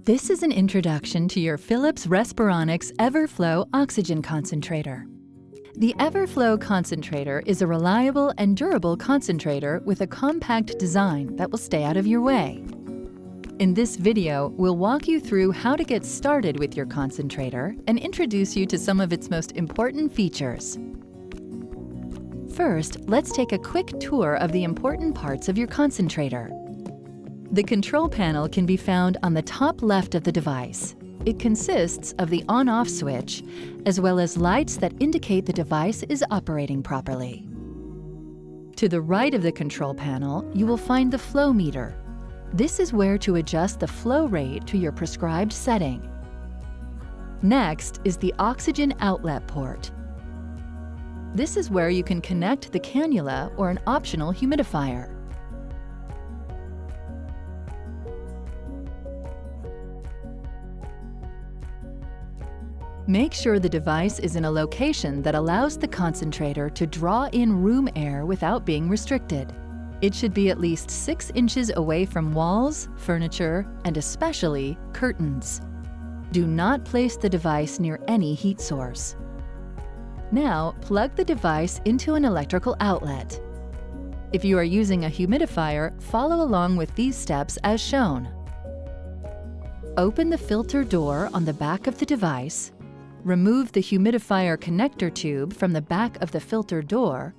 This is an introduction to your Philips Respironics EverFlo oxygen concentrator. The EverFlo concentrator is a reliable and durable concentrator with a compact design that will stay out of your way. In this video, we'll walk you through how to get started with your concentrator and introduce you to some of its most important features. First, let's take a quick tour of the important parts of your concentrator. The control panel can be found on the top left of the device. It consists of the on-off switch, as well as lights that indicate the device is operating properly. To the right of the control panel, you will find the flow meter. This is where to adjust the flow rate to your prescribed setting. Next is the oxygen outlet port. This is where you can connect the cannula or an optional humidifier. Make sure the device is in a location that allows the concentrator to draw in room air without being restricted. It should be at least 6 inches away from walls, furniture, and especially curtains. Do not place the device near any heat source. Now, plug the device into an electrical outlet. If you are using a humidifier, follow along with these steps as shown. Open the filter door on the back of the device. Remove the humidifier connector tube from the back of the filter door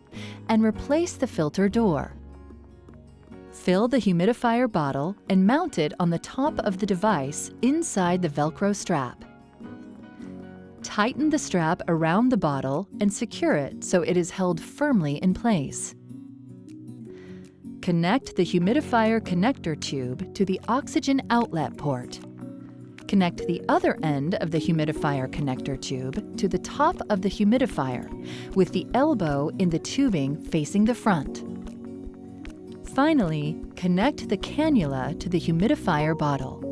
and replace the filter door. Fill the humidifier bottle and mount it on the top of the device inside the Velcro strap. Tighten the strap around the bottle and secure it so it is held firmly in place. Connect the humidifier connector tube to the oxygen outlet port. Connect the other end of the humidifier connector tube to the top of the humidifier, with the elbow in the tubing facing the front. Finally, connect the cannula to the humidifier bottle.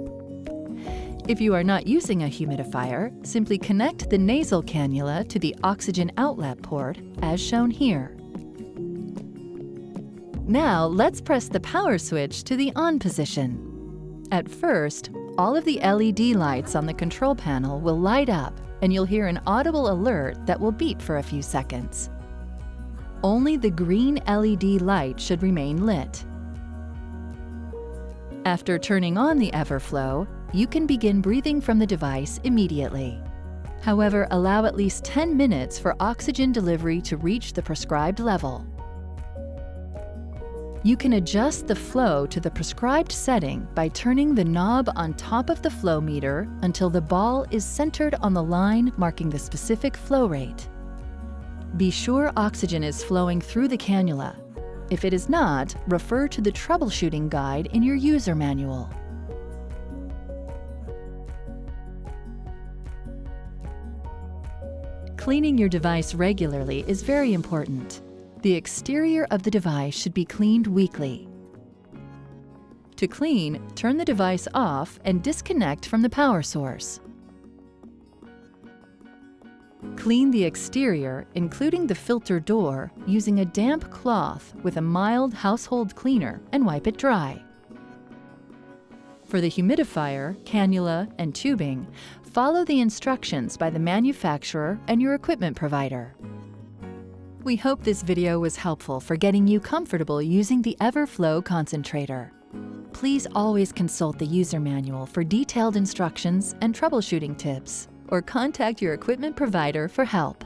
If you are not using a humidifier, simply connect the nasal cannula to the oxygen outlet port, as shown here. Now, let's press the power switch to the on position. At first, all of the LED lights on the control panel will light up, and you'll hear an audible alert that will beep for a few seconds. Only the green LED light should remain lit. After turning on the EverFlo, you can begin breathing from the device immediately. However, allow at least 10 minutes for oxygen delivery to reach the prescribed level. You can adjust the flow to the prescribed setting by turning the knob on top of the flow meter until the ball is centered on the line marking the specific flow rate. Be sure oxygen is flowing through the cannula. If it is not, refer to the troubleshooting guide in your user manual. Cleaning your device regularly is very important. The exterior of the device should be cleaned weekly. To clean, turn the device off and disconnect from the power source. Clean the exterior, including the filter door, using a damp cloth with a mild household cleaner and wipe it dry. For the humidifier, cannula, and tubing, follow the instructions by the manufacturer and your equipment provider. We hope this video was helpful for getting you comfortable using the EverFlo concentrator. Please always consult the user manual for detailed instructions and troubleshooting tips, or contact your equipment provider for help.